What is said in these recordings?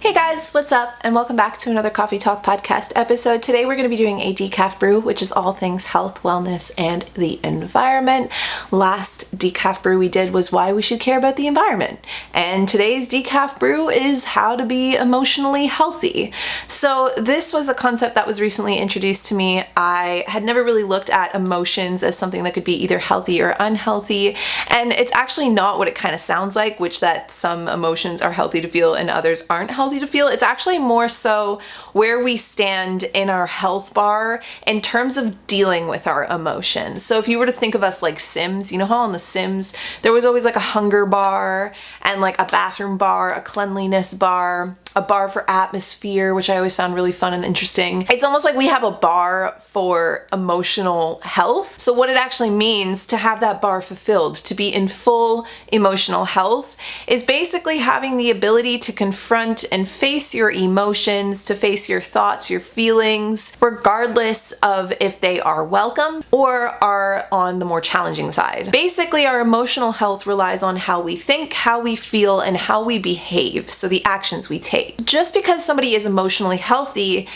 Hey guys, what's up? And welcome back to another Coffee Talk podcast episode. Today we're going to be doing a decaf brew, which is all things health, wellness, and the environment. Last decaf brew we did was why we should care about the environment. And today's decaf brew is how to be emotionally healthy. So this was a concept that was recently introduced to me. I had never really looked at emotions as something that could be either healthy or unhealthy. And it's actually not what it kind of sounds like, which that some emotions are healthy to feel and others aren't healthy to feel. It's actually more so where we stand in our health bar in terms of dealing with our emotions. So if you were to think of us like Sims, you know how on The Sims there was always like a hunger bar and like a bathroom bar, a cleanliness bar, a bar for atmosphere, which I always found really fun and interesting. It's almost like we have a bar for emotional health. So what it actually means to have that bar fulfilled, to be in full emotional health, is basically having the ability to confront and face your emotions, to face your thoughts, your feelings, regardless of if they are welcome or are on the more challenging side. Basically, our emotional health relies on how we think, how we feel, and how we behave, so the actions we take. Just because somebody is emotionally healthy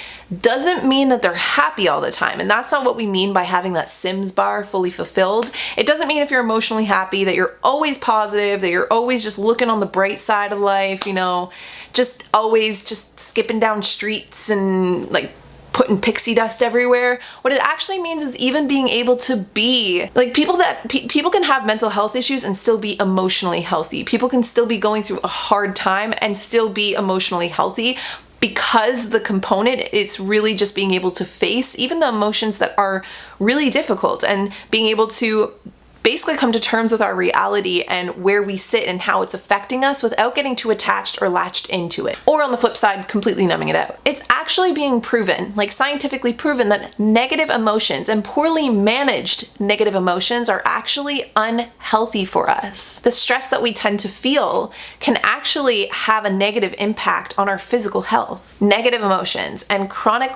doesn't mean that they're happy all the time. And that's not what we mean by having that Sims bar fully fulfilled. It doesn't mean if you're emotionally happy that you're always positive, that you're always just looking on the bright side of life, you know, just always just skipping down streets and like putting pixie dust everywhere. What it actually means is even being able to be like people can have mental health issues and still be emotionally healthy. People can still be going through a hard time and still be emotionally healthy, because the component is really just being able to face even the emotions that are really difficult and being able to basically come to terms with our reality and where we sit and how it's affecting us without getting too attached or latched into it. Or on the flip side, completely numbing it out. It's actually being proven, like scientifically proven, that negative emotions and poorly managed negative emotions are actually unhealthy for us. The stress that we tend to feel can actually have a negative impact on our physical health. Negative emotions and chronic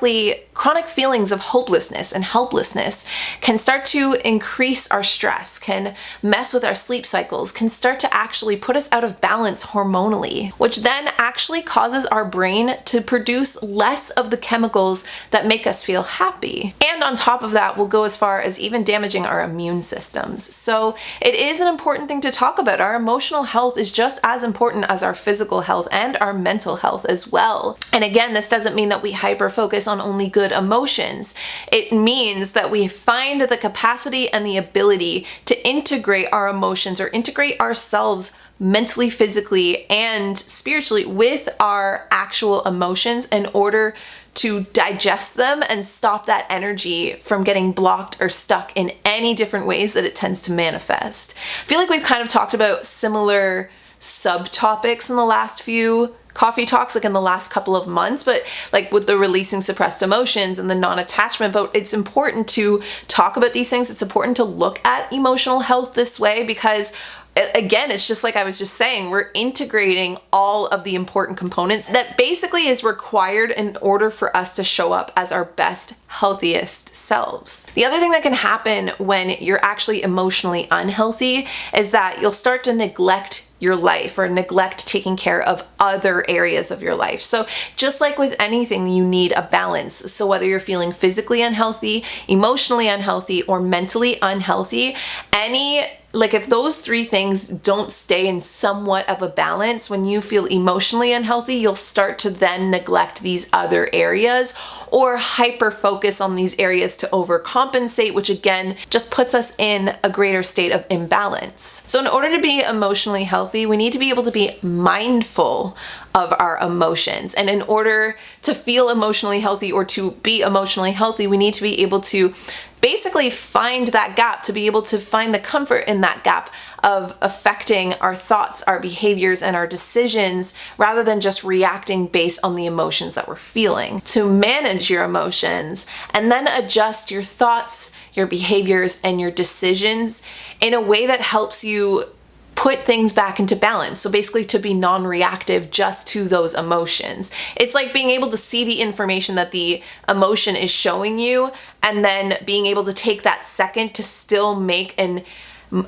feelings of hopelessness and helplessness can start to increase our stress, can mess with our sleep cycles, can start to actually put us out of balance hormonally, which then actually causes our brain to produce less of the chemicals that make us feel happy. And on top of that, will go as far as even damaging our immune systems. So it is an important thing to talk about. Our emotional health is just as important as our physical health and our mental health as well. And again, this doesn't mean that we hyper focus on only good emotions. It means that we find the capacity and the ability to integrate our emotions or integrate ourselves mentally, physically, and spiritually with our actual emotions in order to digest them and stop that energy from getting blocked or stuck in any different ways that it tends to manifest. I feel like we've kind of talked about similar subtopics in the last few coffee talks, like in the last couple of months, but like with the releasing suppressed emotions and the non-attachment. But it's important to talk about these things. It's important to look at emotional health this way because, again, it's just like I was just saying, we're integrating all of the important components that basically is required in order for us to show up as our best, healthiest selves. The other thing that can happen when you're actually emotionally unhealthy is that you'll start to neglect your life or neglect taking care of other areas of your life. So just like with anything, you need a balance. So whether you're feeling physically unhealthy, emotionally unhealthy, or mentally unhealthy, if those three things don't stay in somewhat of a balance, when you feel emotionally unhealthy, you'll start to then neglect these other areas or hyper focus on these areas to overcompensate, which again just puts us in a greater state of imbalance. So in order to be emotionally healthy, we need to be able to be mindful of our emotions. And in order to feel emotionally healthy or to be emotionally healthy, we need to be able to basically find that gap, to be able to find the comfort in that gap of affecting our thoughts, our behaviors, and our decisions rather than just reacting based on the emotions that we're feeling. To manage your emotions and then adjust your thoughts, your behaviors, and your decisions in a way that helps you put things back into balance. So basically to be non-reactive just to those emotions. It's like being able to see the information that the emotion is showing you and then being able to take that second to still make an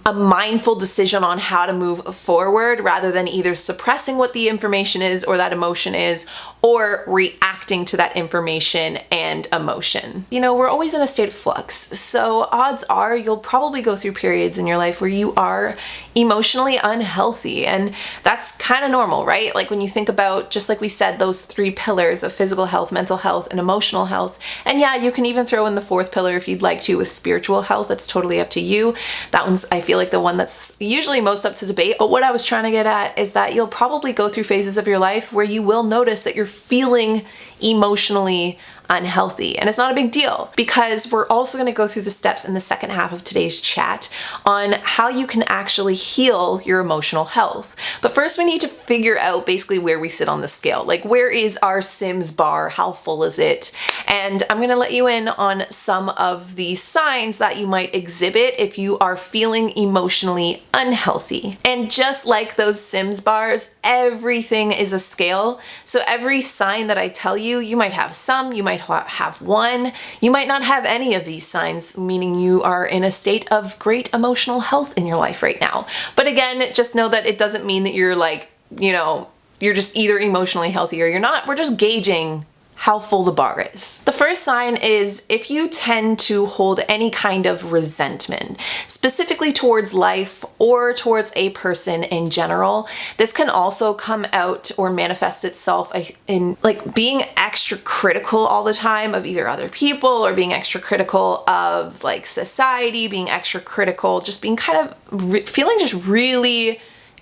a mindful decision on how to move forward rather than either suppressing what the information is or that emotion is, or reacting to that information and emotion. You know, we're always in a state of flux, so odds are you'll probably go through periods in your life where you are emotionally unhealthy, and that's kind of normal, right? Like when you think about, just like we said, those 3 pillars of physical health, mental health, and emotional health. And yeah, you can even throw in the 4th pillar if you'd like to with spiritual health. It's totally up to you. That one's, I feel like, the one that's usually most up to debate. But what I was trying to get at is that you'll probably go through phases of your life where you will notice that you're feeling emotionally unhealthy. And it's not a big deal, because we're also going to go through the steps in the second half of today's chat on how you can actually heal your emotional health. But first we need to figure out basically where we sit on the scale. Like, where is our Sims bar? How full is it? And I'm going to let you in on some of the signs that you might exhibit if you are feeling emotionally unhealthy. And just like those Sims bars, everything is a scale. So every sign that I tell you, you might have some, you might have one, you might not have any of these signs, meaning you are in a state of great emotional health in your life right now. But again, just know that it doesn't mean that you're like, you know, you're just either emotionally healthy or you're not. We're just gauging how full the bar is. The first sign is if you tend to hold any kind of resentment, specifically towards life or towards a person in general. This can also come out or manifest itself in like being extra critical all the time of either other people, or being extra critical of like society, being extra critical, just being kind of feeling just really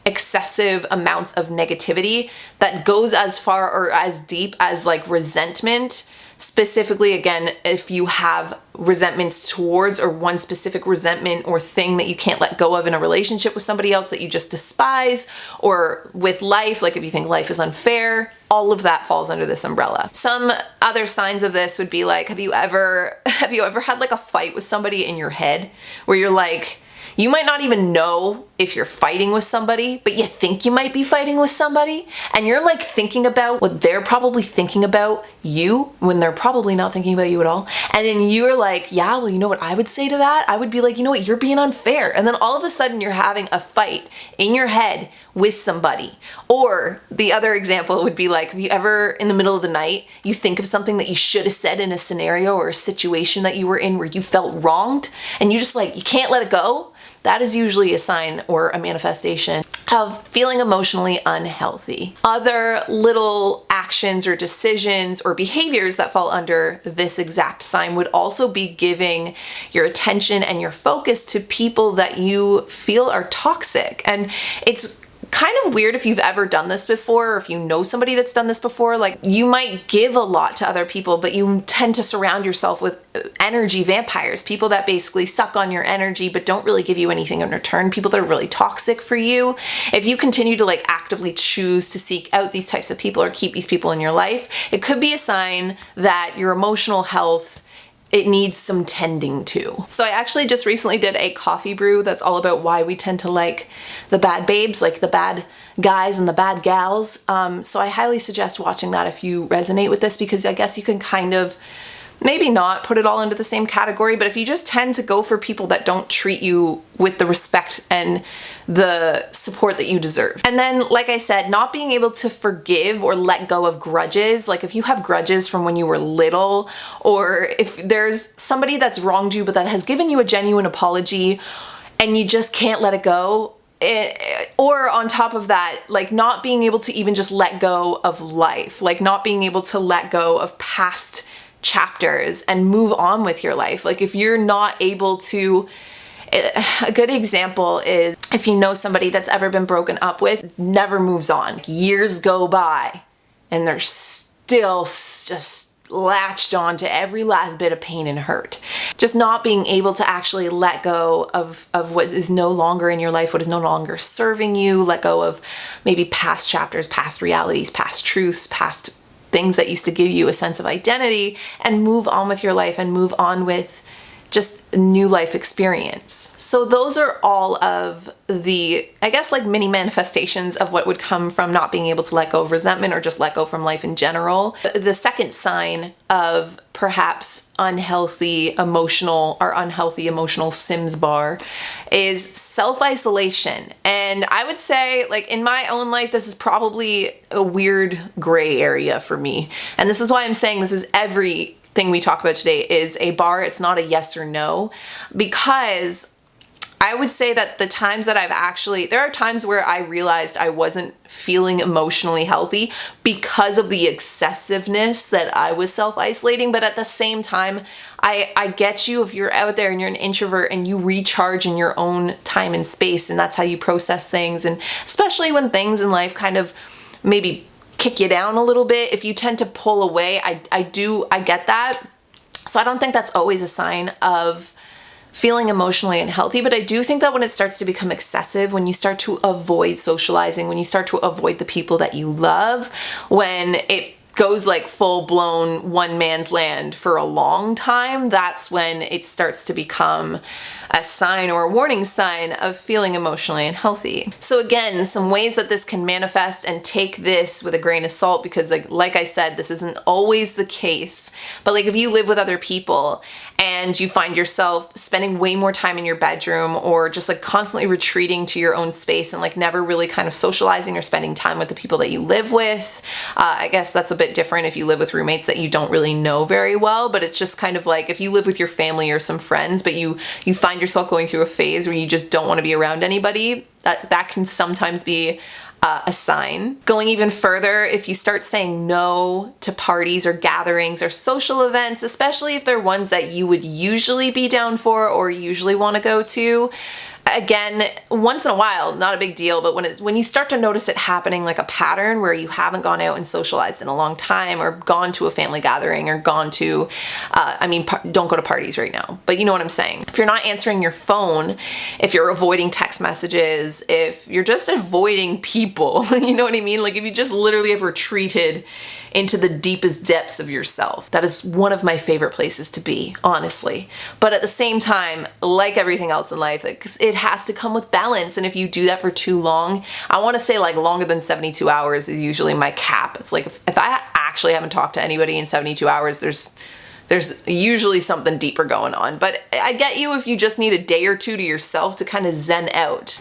excessive amounts of negativity that goes as far or as deep as like resentment. Specifically, again, if you have resentments towards, or one specific resentment or thing that you can't let go of in a relationship with somebody else that you just despise, or with life, like if you think life is unfair, all of that falls under this umbrella. Some other signs of this would be like, have you ever had like a fight with somebody in your head where you're like, you might not even know if you're fighting with somebody, but you think you might be fighting with somebody, and you're like thinking about what they're probably thinking about you when they're probably not thinking about you at all. And then you're like, yeah, well, you know what I would say to that? I would be like, you know what, you're being unfair. And then all of a sudden you're having a fight in your head with somebody. Or the other example would be like, have you ever, in the middle of the night, you think of something that you should have said in a scenario or a situation that you were in where you felt wronged, and you just like, you can't let it go? That is usually a sign or a manifestation of feeling emotionally unhealthy. Other little actions or decisions or behaviors that fall under this exact sign would also be giving your attention and your focus to people that you feel are toxic. And it's kind of weird if you've ever done this before, or if you know somebody that's done this before. Like, you might give a lot to other people, but you tend to surround yourself with energy vampires, people that basically suck on your energy but don't really give you anything in return, people that are really toxic for you. If you continue to like actively choose to seek out these types of people or keep these people in your life, it could be a sign that your emotional health, it needs some tending to. So I actually just recently did a coffee brew that's all about why we tend to like the bad babes, like the bad guys and the bad gals. So I highly suggest watching that if you resonate with this, because I guess you can kind of maybe not put it all into the same category, but if you just tend to go for people that don't treat you with the respect and the support that you deserve. And then, like I said, not being able to forgive or let go of grudges. Like if you have grudges from when you were little, or if there's somebody that's wronged you but that has given you a genuine apology and you just can't let it go. Or on top of that, like not being able to even just let go of life, like not being able to let go of past chapters and move on with your life. Like if you're not able to, a good example is if you know somebody that's ever been broken up with, never moves on. Years go by and they're still just latched on to every last bit of pain and hurt. Just not being able to actually let go of what is no longer in your life, what is no longer serving you, let go of maybe past chapters, past realities, past truths, past things that used to give you a sense of identity, and move on with your life and move on with just new life experience. So those are all of the, I guess, like mini manifestations of what would come from not being able to let go of resentment or just let go from life in general. The second sign of perhaps unhealthy emotional Sims bar is self-isolation. And I would say, like, in my own life, this is probably a weird gray area for me. And this is why I'm saying this is everything we talk about today is a bar. It's not a yes or no, because I would say that the times that there are times where I realized I wasn't feeling emotionally healthy because of the excessiveness that I was self-isolating. But at the same time, I get you if you're out there and you're an introvert and you recharge in your own time and space, and that's how you process things. And especially when things in life kind of maybe kick you down a little bit, if you tend to pull away, I get that. So I don't think that's always a sign of feeling emotionally unhealthy, but I do think that when it starts to become excessive, when you start to avoid socializing, when you start to avoid the people that you love, when it goes like full-blown one man's land for a long time, that's when it starts to become a sign or a warning sign of feeling emotionally unhealthy. So again, some ways that this can manifest, and take this with a grain of salt, because like I said, this isn't always the case, but like if you live with other people and you find yourself spending way more time in your bedroom, or just like constantly retreating to your own space and like never really kind of socializing or spending time with the people that you live with. I guess that's a bit different if you live with roommates that you don't really know very well, but it's just kind of like if you live with your family or some friends, but you find yourself going through a phase where you just don't want to be around anybody, that can sometimes be a sign. Going even further, if you start saying no to parties or gatherings or social events, especially if they're ones that you would usually be down for or usually want to go to, again, once in a while, not a big deal, but when you start to notice it happening like a pattern where you haven't gone out and socialized in a long time, or gone to a family gathering, or gone to, don't go to parties right now, but you know what I'm saying. If you're not answering your phone, if you're avoiding text messages, if you're just avoiding people, you know what I mean? Like if you just literally have retreated into the deepest depths of yourself. That is one of my favorite places to be, honestly. But at the same time, like everything else in life, it has to come with balance. And if you do that for too long, I want to say like longer than 72 hours is usually my cap. It's like if I actually haven't talked to anybody in 72 hours, there's usually something deeper going on. But I get you if you just need a day or two to yourself to kind of zen out.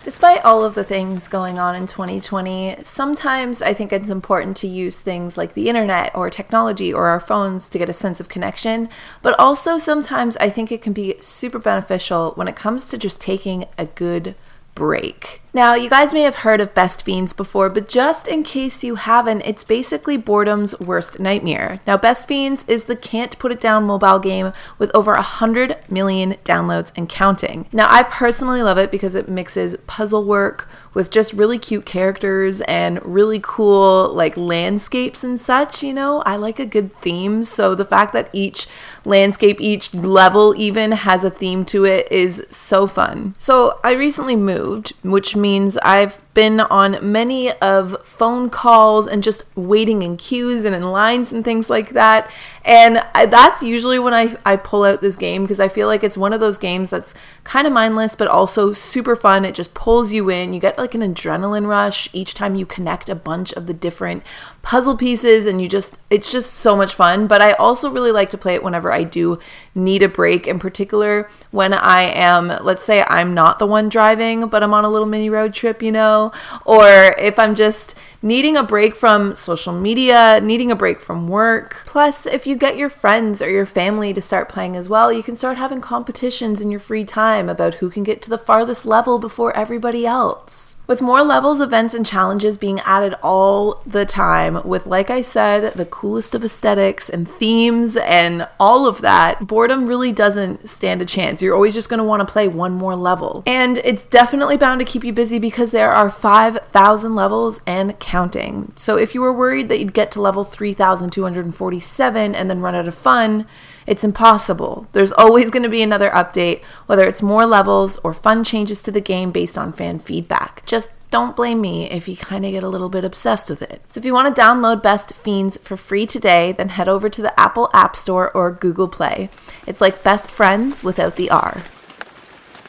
Despite all of the things going on in 2020, sometimes I think it's important to use things like the internet or technology or our phones to get a sense of connection, but also sometimes I think it can be super beneficial when it comes to just taking a good break. Now, you guys may have heard of Best Fiends before, but just in case you haven't, it's basically boredom's worst nightmare. Now, Best Fiends is the can't put it down mobile game with over 100 million downloads and counting. Now, I personally love it because it mixes puzzle work with just really cute characters and really cool like landscapes and such, you know? I like a good theme, so the fact that each landscape, each level even has a theme to it is so fun. So I recently moved, which means I've been on many of phone calls and just waiting in queues and in lines and things like that. And that's usually when I pull out this game, because I feel like it's one of those games that's kind of mindless, but also super fun. It just pulls you in. You get like an adrenaline rush each time you connect a bunch of the different puzzle pieces, and it's just so much fun. But I also really like to play it whenever I do need a break, in particular when I am, let's say I'm not the one driving, but I'm on a little mini road trip, you know, or if I'm just needing a break from social media, needing a break from work. Plus, if you get your friends or your family to start playing as well, you can start having competitions in your free time about who can get to the farthest level before everybody else. With more levels, events, and challenges being added all the time, with, like I said, the coolest of aesthetics and themes and all of that, boredom really doesn't stand a chance. You're always just going to want to play one more level. And it's definitely bound to keep you busy because there are 5,000 levels and counting. So if you were worried that you'd get to level 3,247 and then run out of fun, it's impossible. There's always going to be another update, whether it's more levels or fun changes to the game based on fan feedback. Just Don't blame me if you kind of get a little bit obsessed with it. So if you want to download Best Fiends for free today, then head over to the Apple App Store or Google Play. It's like Best Friends without the R.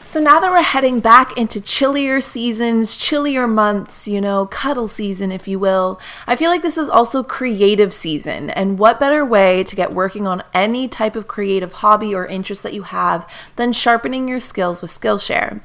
So now that we're heading back into chillier seasons, chillier months, cuddle season, if you will, I feel like this is also creative season. And what better way to get working on any type of creative hobby or interest that you have than sharpening your skills with Skillshare?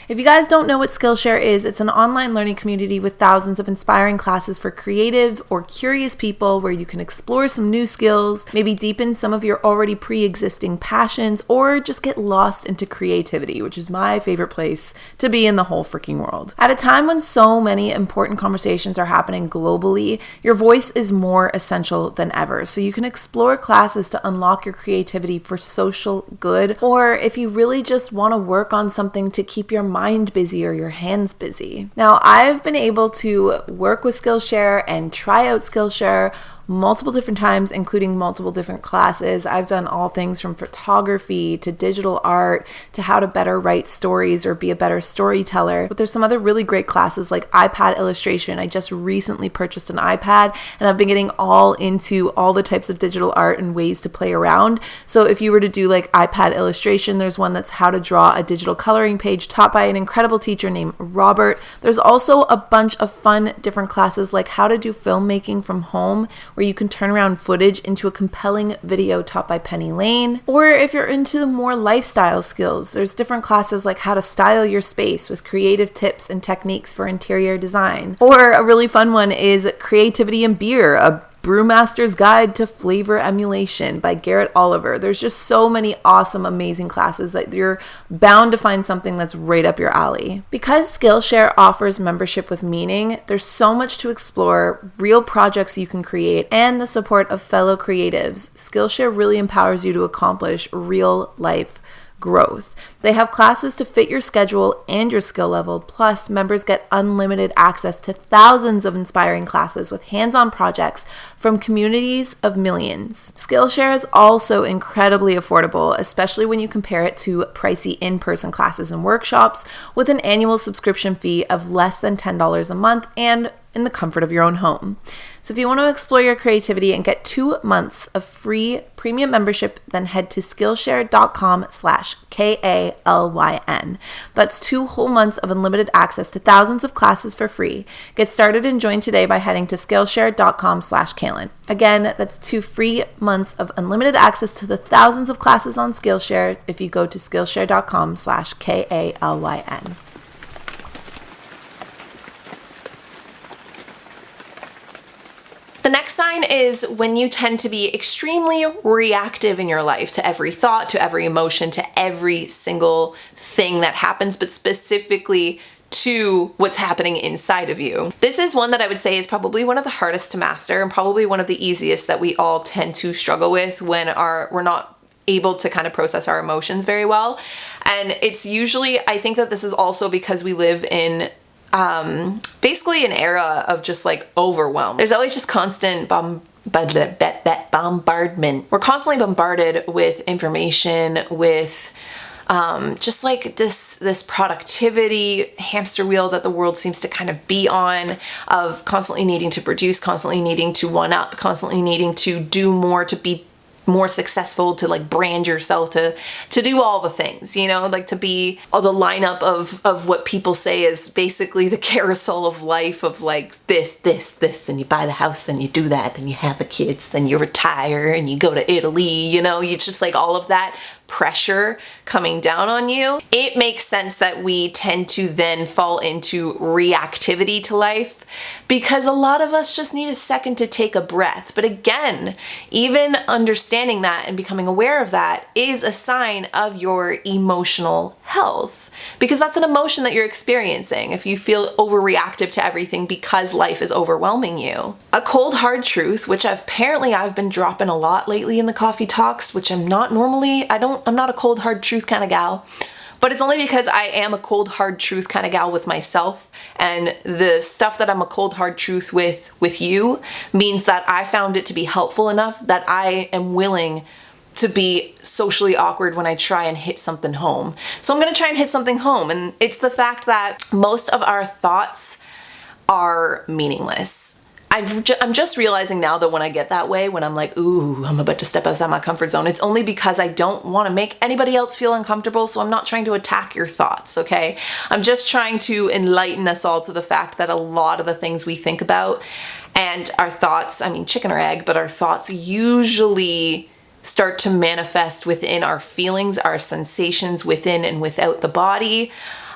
If you guys don't know what Skillshare is, it's an online learning community with thousands of inspiring classes for creative or curious people where you can explore some new skills, maybe deepen some of your already pre-existing passions, or just get lost into creativity, which is my favorite place to be in the whole freaking world. At a time when so many important conversations are happening globally, your voice is more essential than ever. So you can explore classes to unlock your creativity for social good, or if you really just want to work on something to keep your mind busy or your hands busy. Now, I've been able to work with Skillshare and try out Skillshare multiple different times, including multiple different classes. I've done all things from photography to digital art to how to better write stories or be a better storyteller. But there's some other really great classes like iPad illustration. I just recently purchased an iPad and I've been getting all into all the types of digital art and ways to play around. So if you were to do like iPad illustration, there's one that's how to draw a digital coloring page taught by an incredible teacher named Robert. There's also a bunch of fun different classes like how to do filmmaking from home, where you can turn around footage into a compelling video taught by Penny Lane. Or if you're into the more lifestyle skills, there's different classes like how to style your space with creative tips and techniques for interior design. Or a really fun one is Creativity in Beer, a Brewmaster's Guide to Flavor Emulation by Garrett Oliver. There's just so many awesome, amazing classes that you're bound to find something that's right up your alley. Because Skillshare offers membership with meaning, there's so much to explore, real projects you can create, and the support of fellow creatives. Skillshare really empowers you to accomplish real life growth. They have classes to fit your schedule and your skill level, plus members get unlimited access to thousands of inspiring classes with hands-on projects from communities of millions. Skillshare is also incredibly affordable, especially when you compare it to pricey in-person classes and workshops, with an annual subscription fee of less than $10 a month and in the comfort of your own home. So if you want to explore your creativity and get 2 months of free premium membership, then head to Skillshare.com/KALYN. That's 2 whole months of unlimited access to thousands of classes for free. Get started and join today by heading to Skillshare.com/Kalyn. Again, that's 2 free months of unlimited access to the thousands of classes on Skillshare if you go to Skillshare.com/KALYN. The next sign is when you tend to be extremely reactive in your life to every thought, to every emotion, to every single thing that happens, but specifically to what's happening inside of you. This is one that I would say is probably one of the hardest to master and probably one of the easiest that we all tend to struggle with when we're not able to kind of process our emotions very well. And it's usually, I think that this is also because we live in basically an era of just like overwhelm. There's always just constant bombardment. We're constantly bombarded with information, with just like this productivity hamster wheel that the world seems to kind of be on, of constantly needing to produce, constantly needing to one up, constantly needing to do more, to be more successful, to like brand yourself, to do all the things, like to be all the lineup of what people say is basically the carousel of life, of like this, then you buy the house, then you do that, then you have the kids, then you retire and you go to Italy, you just like all of that pressure coming down on you. It makes sense that we tend to then fall into reactivity to life because a lot of us just need a second to take a breath. But again, even understanding that and becoming aware of that is a sign of your emotional health, because that's an emotion that you're experiencing if you feel overreactive to everything because life is overwhelming you. A cold hard truth, which I've been dropping a lot lately in the coffee talks, which I'm not normally, I'm not a cold hard truth kind of gal, but it's only because I am a cold hard truth kind of gal with myself, and the stuff that I'm a cold hard truth with you means that I found it to be helpful enough that I am willing to be socially awkward when I try and hit something home. So I'm gonna try and hit something home, and it's the fact that most of our thoughts are meaningless. I'm just realizing now that when I get that way, when I'm like, ooh, I'm about to step outside my comfort zone, it's only because I don't want to make anybody else feel uncomfortable, so I'm not trying to attack your thoughts, okay? I'm just trying to enlighten us all to the fact that a lot of the things we think about and our thoughts, I mean, chicken or egg, but our thoughts usually start to manifest within our feelings, our sensations within and without the body.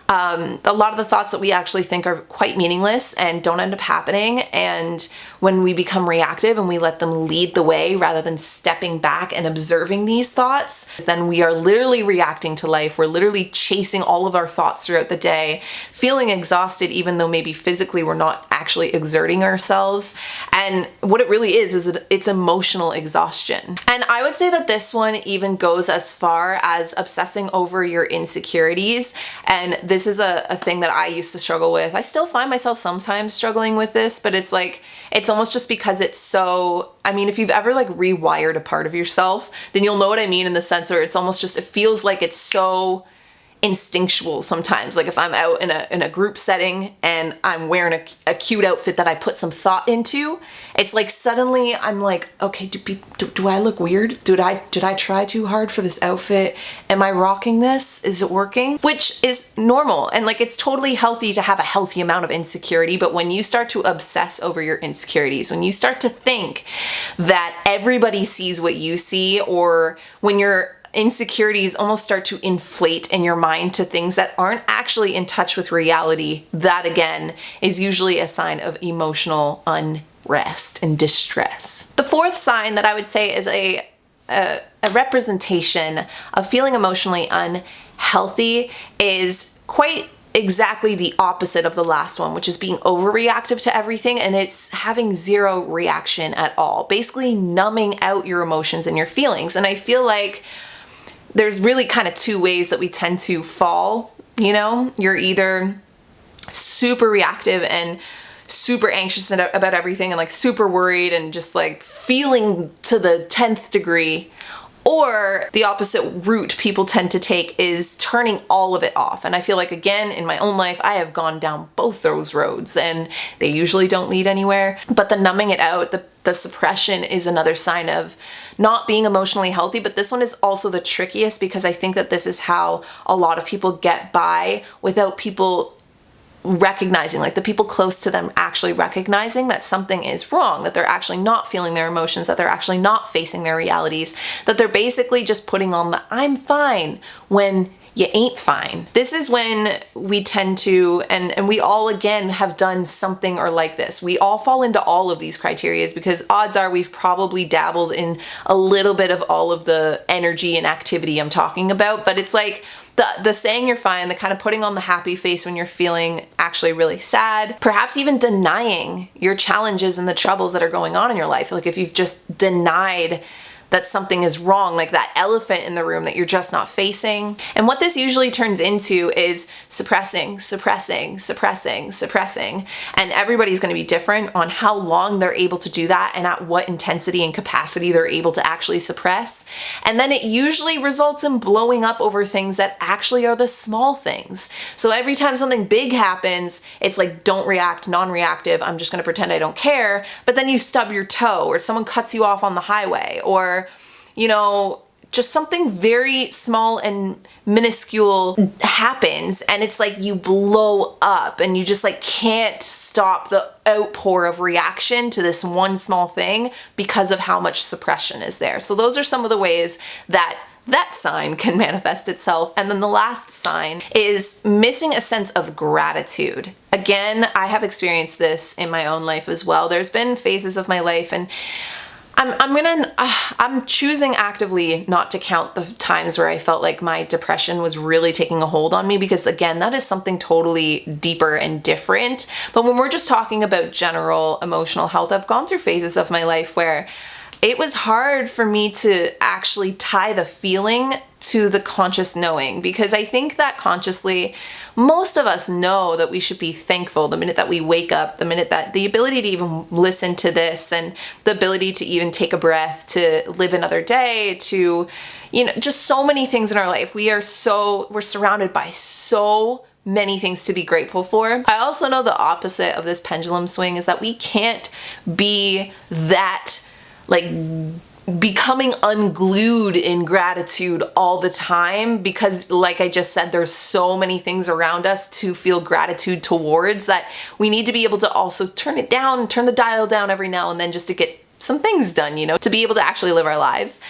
A lot of the thoughts that we actually think are quite meaningless and don't end up happening. And when we become reactive and we let them lead the way rather than stepping back and observing these thoughts, then we are literally reacting to life. We're literally chasing all of our thoughts throughout the day, feeling exhausted even though maybe physically we're not actually exerting ourselves. And what it really is it's emotional exhaustion. And I would say that this one even goes as far as obsessing over your insecurities. And this is a thing that I used to struggle with. I still find myself sometimes struggling with this, but it's like, it's almost just because it's so, I mean, if you've ever like rewired a part of yourself, then you'll know what I mean in the sense where it's almost just, it feels like it's so instinctual sometimes. Like if I'm out in a group setting and I'm wearing a cute outfit that I put some thought into, it's like suddenly I'm like, okay, do I look weird? Did I try too hard for this outfit? Am I rocking this? Is it working? Which is normal, and like it's totally healthy to have a healthy amount of insecurity, but when you start to obsess over your insecurities, when you start to think that everybody sees what you see, or when your insecurities almost start to inflate in your mind to things that aren't actually in touch with reality, that again is usually a sign of emotional unrest and distress. The fourth sign that I would say is a representation of feeling emotionally unhealthy is quite exactly the opposite of the last one, which is being overreactive to everything, and it's having zero reaction at all, basically numbing out your emotions and your feelings. And I feel like there's really kind of two ways that we tend to fall, you know? You're either super reactive and super anxious about everything and like super worried and just like feeling to the 10th degree, or the opposite route people tend to take is turning all of it off. And I feel like, again, in my own life, I have gone down both those roads and they usually don't lead anywhere. But the numbing it out, the suppression is another sign of not being emotionally healthy, but this one is also the trickiest because I think that this is how a lot of people get by without people recognizing, like the people close to them actually recognizing that something is wrong, that they're actually not feeling their emotions, that they're actually not facing their realities, that they're basically just putting on the I'm fine when you ain't fine. This is when we tend to, and we all again have done something or like this. We all fall into all of these criterias because odds are we've probably dabbled in a little bit of all of the energy and activity I'm talking about, but it's like the saying you're fine, the kind of putting on the happy face when you're feeling actually really sad, perhaps even denying your challenges and the troubles that are going on in your life. Like if you've just denied that something is wrong, like that elephant in the room that you're just not facing. And what this usually turns into is suppressing. And everybody's going to be different on how long they're able to do that and at what intensity and capacity they're able to actually suppress. And then it usually results in blowing up over things that actually are the small things. So every time something big happens, it's like, don't react, non-reactive, I'm just going to pretend I don't care. But then you stub your toe, or someone cuts you off on the highway, or you know, just something very small and minuscule happens and it's like you blow up and you just like can't stop the outpour of reaction to this one small thing because of how much suppression is there. So those are some of the ways that sign can manifest itself. And then the last sign is missing a sense of gratitude. Again, I have experienced this in my own life as well. There's been phases of my life, and I'm choosing actively not to count the times where I felt like my depression was really taking a hold on me, because again, that is something totally deeper and different. But when we're just talking about general emotional health, I've gone through phases of my life where it was hard for me to actually tie the feeling to the conscious knowing, because I think that consciously most of us know that we should be thankful the minute that we wake up, the minute that the ability to even listen to this and the ability to even take a breath, to live another day, to, you know, just so many things in our life. We're surrounded by so many things to be grateful for. I also know the opposite of this pendulum swing is that we can't be that like becoming unglued in gratitude all the time, because like I just said, there's so many things around us to feel gratitude towards that we need to be able to also turn it down, turn the dial down every now and then just to get some things done, you know, to be able to actually live our lives.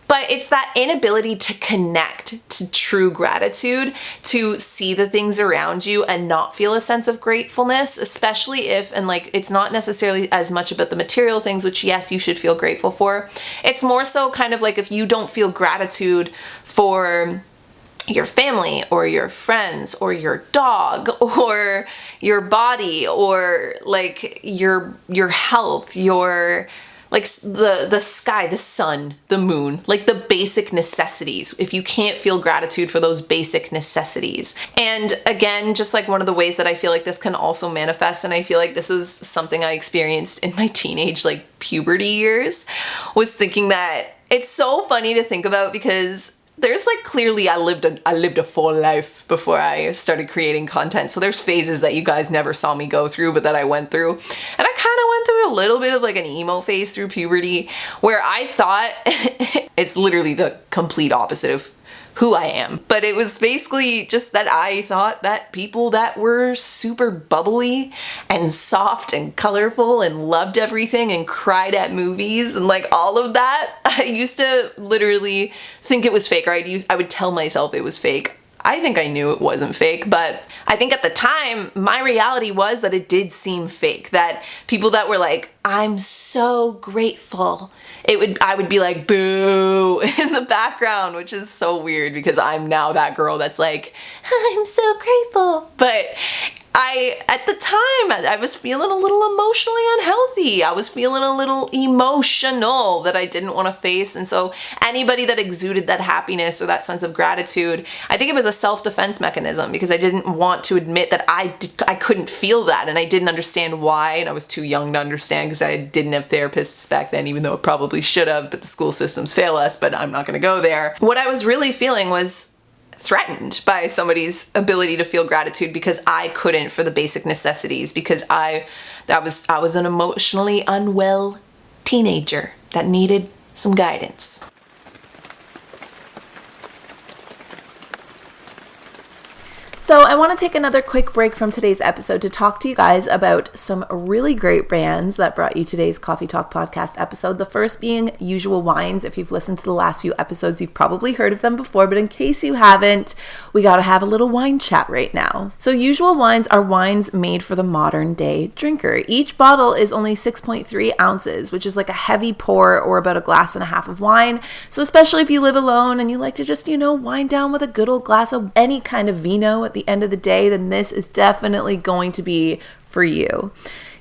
But it's that inability to connect to true gratitude, to see the things around you and not feel a sense of gratefulness, especially if, and like, it's not necessarily as much about the material things, which yes, you should feel grateful for. It's more so kind of like if you don't feel gratitude for your family or your friends or your dog or your body or like your health, your like the sky, the sun, the moon, like the basic necessities, if you can't feel gratitude for those basic necessities. And again, just like one of the ways that I feel like this can also manifest, and I feel like this was something I experienced in my teenage, like puberty years, was thinking that it's so funny to think about because there's like clearly I lived a full life before I started creating content. So there's phases that you guys never saw me go through, but that I went through. And I kind of went through a little bit of like an emo phase through puberty where I thought it's literally the complete opposite of who I am. But it was basically just that I thought that people that were super bubbly and soft and colorful and loved everything and cried at movies and like all of that, I used to literally think it was fake, or I would tell myself it was fake. I think I knew it wasn't fake, but I think at the time, my reality was that it did seem fake, that people that were like, I'm so grateful, I would be like, boo, in the background, which is so weird because I'm now that girl that's like, I'm so grateful. But at the time, I was feeling a little emotionally unhealthy. I was feeling a little emotional that I didn't want to face. And so anybody that exuded that happiness or that sense of gratitude, I think it was a self-defense mechanism because I didn't want to admit that I couldn't feel that, and I didn't understand why, and I was too young to understand because I didn't have therapists back then, even though it probably should have, but the school systems fail us, but I'm not going to go there. What I was really feeling was threatened by somebody's ability to feel gratitude because I couldn't for the basic necessities, because I was an emotionally unwell teenager that needed some guidance. So I want to take another quick break from today's episode to talk to you guys about some really great brands that brought you today's Coffee Talk podcast episode. The first being Usual Wines. If you've listened to the last few episodes, you've probably heard of them before, but in case you haven't, we got to have a little wine chat right now. So Usual Wines are wines made for the modern day drinker. Each bottle is only 6.3 ounces, which is like a heavy pour or about a glass and a half of wine. So especially if you live alone and you like to just, wind down with a good old glass of any kind of vino at the end of the day, then this is definitely going to be for you.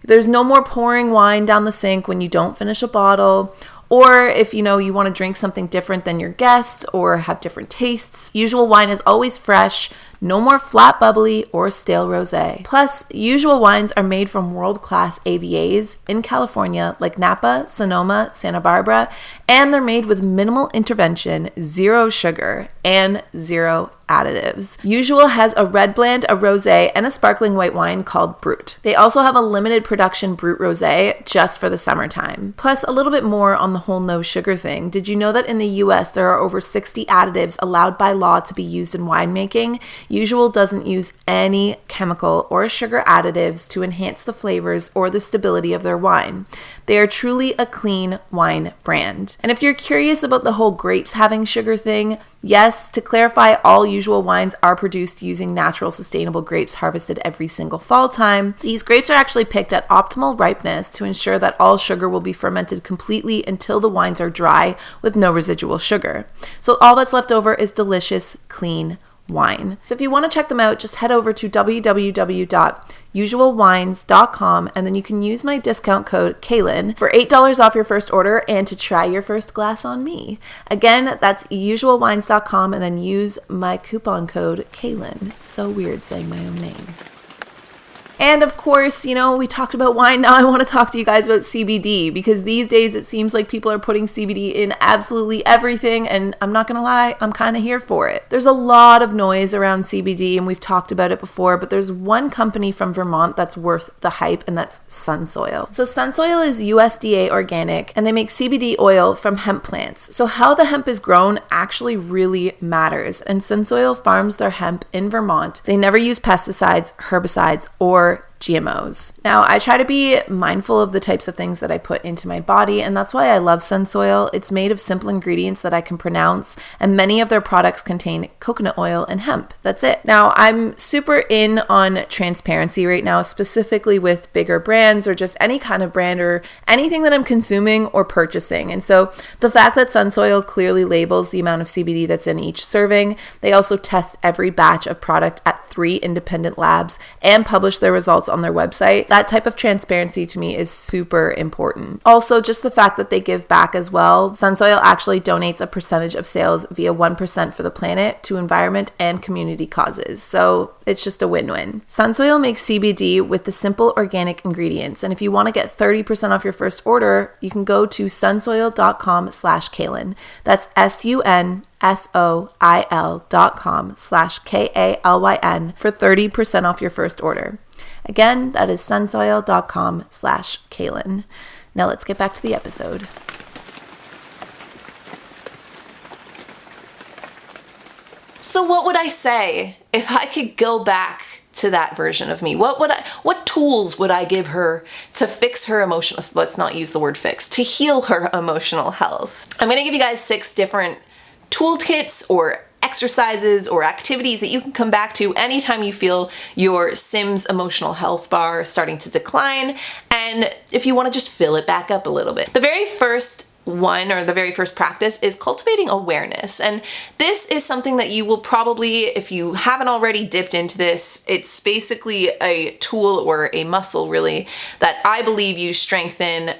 There's no more pouring wine down the sink when you don't finish a bottle, or if you want to drink something different than your guest or have different tastes. Usual Wine is always fresh, no more flat bubbly or stale rosé. Plus, Usual Wines are made from world-class AVAs in California like Napa, Sonoma, Santa Barbara, and they're made with minimal intervention, zero sugar, and zero additives. Usual has a red blend, a rosé, and a sparkling white wine called Brut. They also have a limited production Brut rosé just for the summertime. Plus, a little bit more on the whole no sugar thing. Did you know that in the US there are over 60 additives allowed by law to be used in winemaking? Usual doesn't use any chemical or sugar additives to enhance the flavors or the stability of their wine. They are truly a clean wine brand. And if you're curious about the whole grapes having sugar thing, yes, to clarify, all Usual Wines are produced using natural, sustainable grapes harvested every single fall time. These grapes are actually picked at optimal ripeness to ensure that all sugar will be fermented completely until the wines are dry with no residual sugar. So all that's left over is delicious, clean wine. So if you want to check them out, just head over to www.usualwines.com and then you can use my discount code Kalyn for $8 off your first order and to try your first glass on me. Again, that's usualwines.com and then use my coupon code Kalyn. It's so weird saying my own name. And of course, you know, we talked about wine. Now I want to talk to you guys about CBD, because these days it seems like people are putting CBD in absolutely everything. And I'm not going to lie, I'm kind of here for it. There's a lot of noise around CBD, and we've talked about it before, but there's one company from Vermont that's worth the hype, and that's Sunsoil. So Sunsoil is USDA organic, and they make CBD oil from hemp plants. So how the hemp is grown actually really matters. And Sunsoil farms their hemp in Vermont. They never use pesticides, herbicides, or GMOs. Now, I try to be mindful of the types of things that I put into my body, and that's why I love Sunsoil. It's made of simple ingredients that I can pronounce, and many of their products contain coconut oil and hemp. That's it. Now, I'm super in on transparency right now, specifically with bigger brands or just any kind of brand or anything that I'm consuming or purchasing. And so the fact that Sunsoil clearly labels the amount of CBD that's in each serving, they also test every batch of product at 3 independent labs and publish their results on their website. That type of transparency to me is super important. Also, just the fact that they give back as well. Sunsoil actually donates a percentage of sales via 1% for the planet to environment and community causes. So it's just a win-win. Sunsoil makes CBD with the simple organic ingredients. And if you want to get 30% off your first order, you can go to sunsoil.com/Kalyn. That's sunsoil.com/KALYN for 30% off your first order. Again, that is sunsoil.com/Kalyn. Now let's get back to the episode. So what would I say if I could go back to that version of me? What tools would I give her to fix her emotional, let's not use the word fix, to heal her emotional health? I'm going to give you guys 6 different toolkits or exercises or activities that you can come back to anytime you feel your Sims emotional health bar starting to decline, and if you want to just fill it back up a little bit. The very first one, or the very first practice, is cultivating awareness. And this is something that you will probably, if you haven't already dipped into this, it's basically a tool or a muscle really that I believe you strengthen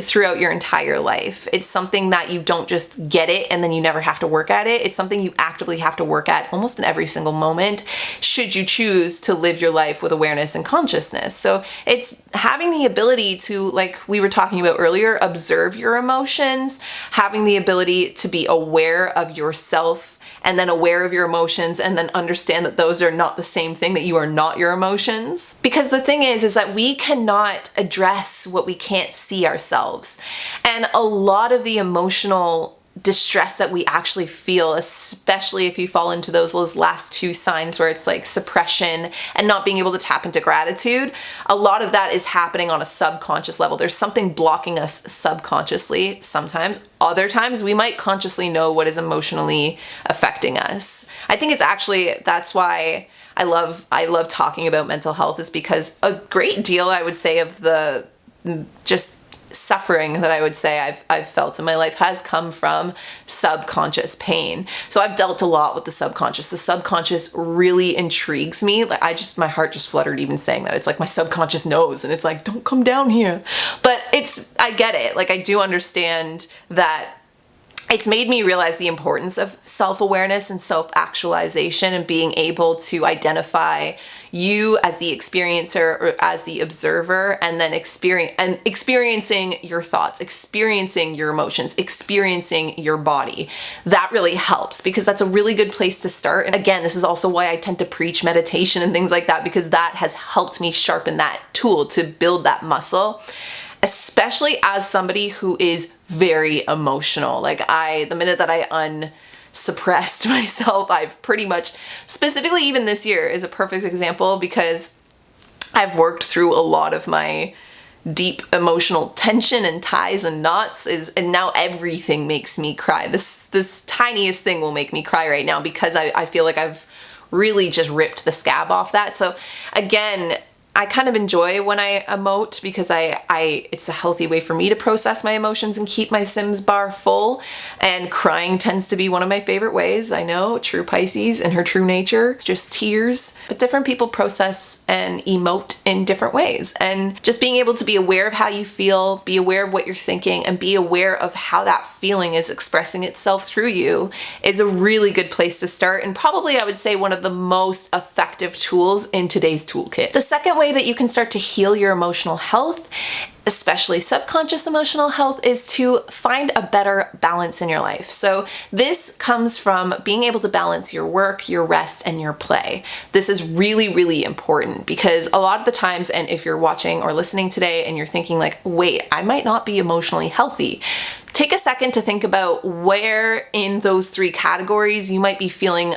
throughout your entire life. It's something that you don't just get it and then you never have to work at it. It's something you actively have to work at almost in every single moment, should you choose to live your life with awareness and consciousness. So it's having the ability to, like we were talking about earlier, observe your emotions, having the ability to be aware of yourself, and then aware of your emotions, and then understand that those are not the same thing, that you are not your emotions. Because the thing is that we cannot address what we can't see ourselves. And a lot of the emotional distress that we actually feel, especially if you fall into those last 2 signs where it's like suppression and not being able to tap into gratitude, a lot of that is happening on a subconscious level. There's something blocking us subconsciously sometimes. Other times we might consciously know what is emotionally affecting us. I think it's actually, that's why I love talking about mental health, is because a great deal, I would say, of the just suffering that I would say I've felt in my life has come from subconscious pain. So I've dealt a lot with the subconscious. The subconscious really intrigues me. Like my heart just fluttered even saying that. It's like my subconscious knows, and it's like, don't come down here. But I get it. Like, I do understand that it's made me realize the importance of self-awareness and self-actualization, and being able to identify you as the experiencer or as the observer, and then experiencing your thoughts, experiencing your emotions, experiencing your body. That really helps, because that's a really good place to start. And again, this is also why I tend to preach meditation and things like that, because that has helped me sharpen that tool to build that muscle. Especially as somebody who is very emotional. Like the minute that I unsuppressed myself, I've pretty much, specifically even this year is a perfect example, because I've worked through a lot of my deep emotional tension and ties and knots, and now everything makes me cry. This tiniest thing will make me cry right now, because I feel like I've really just ripped the scab off that. So again, I kind of enjoy when I emote, because it's a healthy way for me to process my emotions and keep my Sims bar full. And crying tends to be one of my favorite ways. I know, true Pisces and her true nature, just tears. But different people process and emote in different ways. And just being able to be aware of how you feel, be aware of what you're thinking, and be aware of how that feeling is expressing itself through you is a really good place to start. And probably, I would say, one of the most effective tools in today's toolkit. The second way way that you can start to heal your emotional health, especially subconscious emotional health, is to find a better balance in your life. So this comes from being able to balance your work, your rest, and your play. This is really, really important because a lot of the times, and if you're watching or listening today and you're thinking like, wait, I might not be emotionally healthy, take a second to think about where in those three categories you might be feeling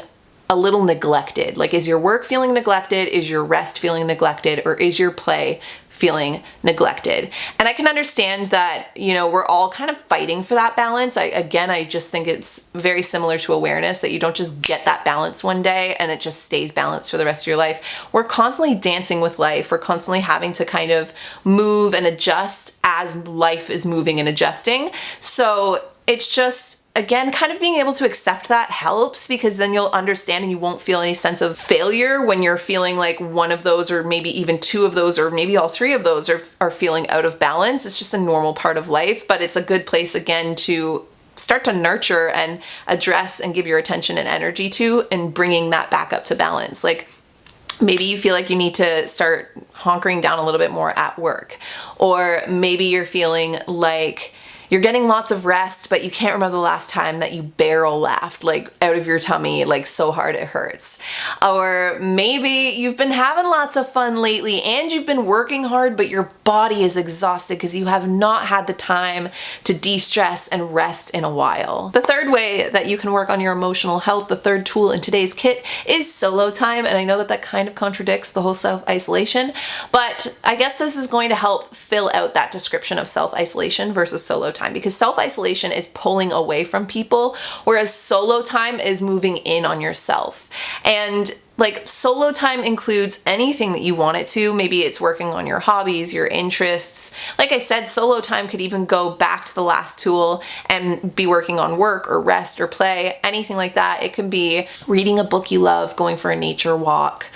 a little neglected. Like, is your work feeling neglected? Is your rest feeling neglected? Or is your play feeling neglected? And I can understand that, we're all kind of fighting for that balance. I just think it's very similar to awareness, that you don't just get that balance one day and it just stays balanced for the rest of your life. We're constantly dancing with life. We're constantly having to kind of move and adjust as life is moving and adjusting. So it's just, again, kind of being able to accept that helps, because then you'll understand and you won't feel any sense of failure when you're feeling like one of those, or maybe even two of those, or maybe all three of those are feeling out of balance. It's just a normal part of life, but it's a good place, again, to start to nurture and address and give your attention and energy to, and bringing that back up to balance. Like, maybe you feel like you need to start hunkering down a little bit more at work, or maybe you're feeling like you're getting lots of rest, but you can't remember the last time that you barrel laughed, like out of your tummy, like so hard it hurts. Or maybe you've been having lots of fun lately and you've been working hard, but your body is exhausted because you have not had the time to de-stress and rest in a while. The third way that you can work on your emotional health, the third tool in today's kit, is solo time. And I know that kind of contradicts the whole self-isolation, but I guess this is going to help fill out that description of self-isolation versus solo time. Because self-isolation is pulling away from people, whereas solo time is moving in on yourself. And like, solo time includes anything that you want it to. Maybe it's working on your hobbies, your interests. Like I said, solo time could even go back to the last tool and be working on work or rest or play, anything like that. It can be reading a book you love, going for a nature walk,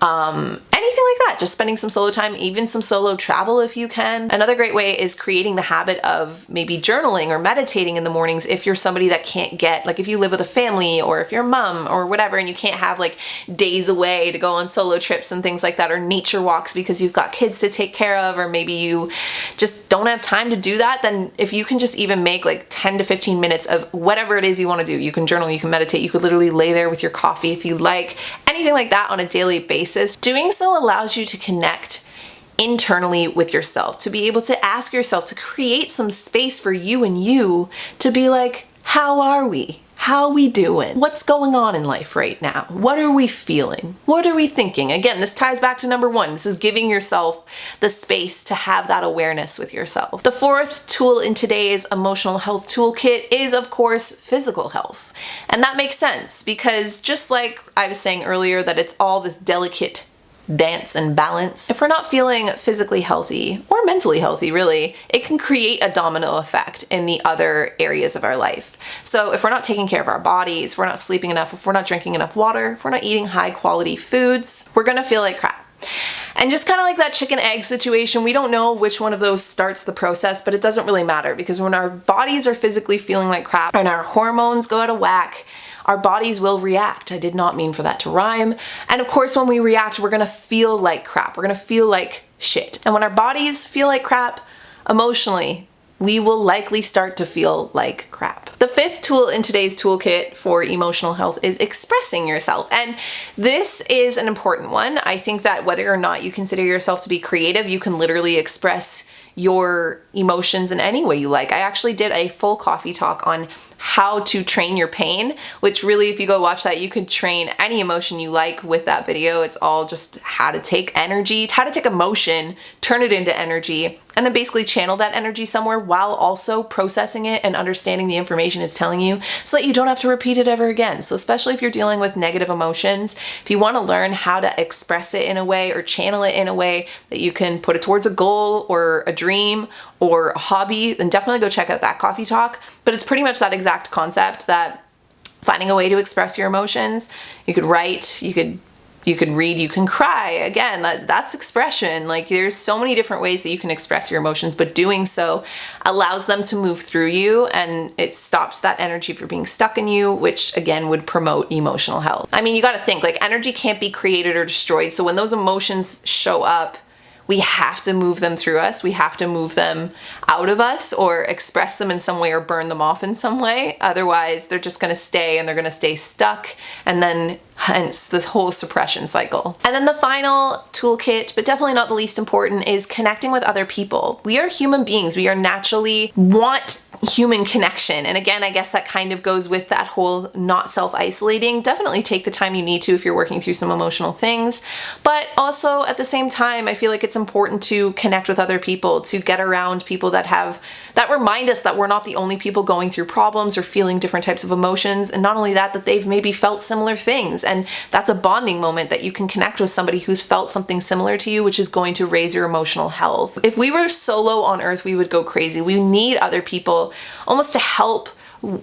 anything like that. Just spending some solo time, even some solo travel if you can. Another great way is creating the habit of maybe journaling or meditating in the mornings if you're somebody that can't get, like if you live with a family or if you're mom or whatever, and you can't have like days away to go on solo trips and things like that, or nature walks because you've got kids to take care of, or maybe you just don't have time to do that, then if you can just even make like 10 to 15 minutes of whatever it is you want to do, you can journal, you can meditate, you could literally lay there with your coffee if you like, anything like that on a daily basis. Doing so allows you to connect internally with yourself, to be able to ask yourself, to create some space for you and you to be like, how are we? How we doing? What's going on in life right now? What are we feeling? What are we thinking? Again, this ties back to number one. This is giving yourself the space to have that awareness with yourself. The fourth tool in today's emotional health toolkit is, of course, physical health. And that makes sense because, just like I was saying earlier, that it's all this delicate dance and balance. If we're not feeling physically healthy or mentally healthy, really, it can create a domino effect in the other areas of our life. So if we're not taking care of our bodies, if we're not sleeping enough, if we're not drinking enough water, if we're not eating high quality foods, we're gonna feel like crap. And just kind of like that chicken egg situation, we don't know which one of those starts the process, but it doesn't really matter, because when our bodies are physically feeling like crap and our hormones go out of whack, our bodies will react. I did not mean for that to rhyme. And of course, when we react, we're gonna feel like crap. We're gonna feel like shit. And when our bodies feel like crap, emotionally, we will likely start to feel like crap. The fifth tool in today's toolkit for emotional health is expressing yourself. And this is an important one. I think that whether or not you consider yourself to be creative, you can literally express your emotions in any way you like. I actually did a full coffee talk on how to train your pain, which really, if you go watch that, you can train any emotion you like with that video. It's all just how to take energy, how to take emotion, turn it into energy, and then basically channel that energy somewhere while also processing it and understanding the information it's telling you, so that you don't have to repeat it ever again. So especially if you're dealing with negative emotions, if you want to learn how to express it in a way or channel it in a way that you can put it towards a goal or a dream or a hobby, then definitely go check out that coffee talk. But it's pretty much that exact concept, that finding a way to express your emotions. You could write, you could You can read, you can cry. Again, that's expression. Like there's so many different ways that you can express your emotions, but doing so allows them to move through you, and it stops that energy from being stuck in you, which again would promote emotional health. I mean, you got to think, like, energy can't be created or destroyed. So when those emotions show up, we have to move them through us. We have to move them out of us or express them in some way or burn them off in some way. Otherwise, they're just going to stay, and they're going to stay stuck, and then hence this whole suppression cycle. And then the final toolkit, but definitely not the least important, is connecting with other people. We are human beings. We are naturally want human connection. And again, I guess that kind of goes with that whole not self-isolating. Definitely take the time you need to if you're working through some emotional things. But also at the same time, I feel like it's important to connect with other people, to get around people that remind us that we're not the only people going through problems or feeling different types of emotions. And not only that, that they've maybe felt similar things. And that's a bonding moment that you can connect with somebody who's felt something similar to you, which is going to raise your emotional health. If we were solo on earth, we would go crazy. We need other people almost to help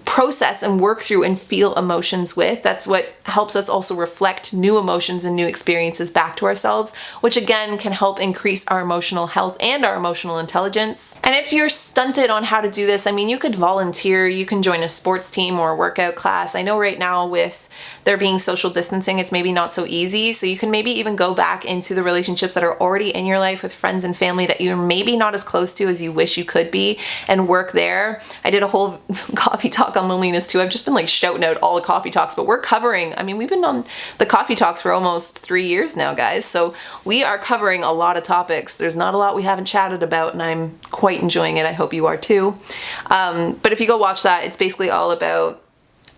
process and work through and feel emotions with. That's what helps us also reflect new emotions and new experiences back to ourselves, which again can help increase our emotional health and our emotional intelligence. And if you're stunted on how to do this, I mean, you could volunteer, you can join a sports team or a workout class. I know right now with there being social distancing, it's maybe not so easy. So you can maybe even go back into the relationships that are already in your life with friends and family that you're maybe not as close to as you wish you could be, and work there. I did a whole coffee talk on loneliness too. I've just been like shouting out all the coffee talks, but we're covering, I mean, we've been on the coffee talks for almost 3 years now, guys. So we are covering a lot of topics. There's not a lot we haven't chatted about, and I'm quite enjoying it. I hope you are too. But if you go watch that, it's basically all about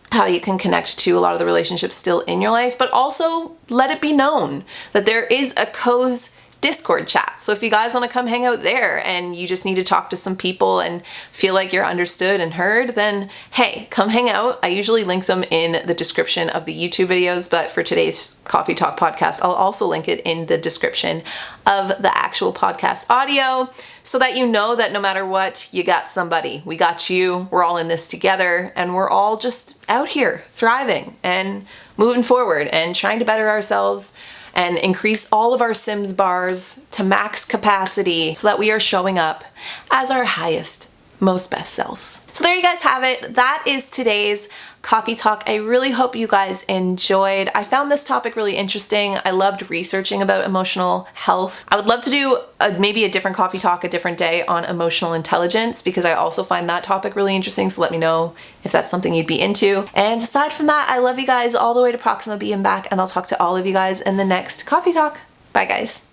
how you can connect to a lot of the relationships still in your life, but also let it be known that there is a Co's Discord chat. So if you guys want to come hang out there and you just need to talk to some people and feel like you're understood and heard, then hey, come hang out. I usually link them in the description of the YouTube videos, but for today's Coffee Talk podcast, I'll also link it in the description of the actual podcast audio, so that you know that no matter what, you got somebody. We got you. We're all in this together, and we're all just out here thriving and moving forward and trying to better ourselves and increase all of our Sims bars to max capacity so that we are showing up as our highest, most best selves. So there you guys have it. That is today's coffee talk. I really hope you guys enjoyed. I found this topic really interesting. I loved researching about emotional health. I would love to do maybe a different coffee talk a different day on emotional intelligence, because I also find that topic really interesting. So let me know if that's something you'd be into. And aside from that, I love you guys all the way to Proxima B and back, and I'll talk to all of you guys in the next coffee talk. Bye guys.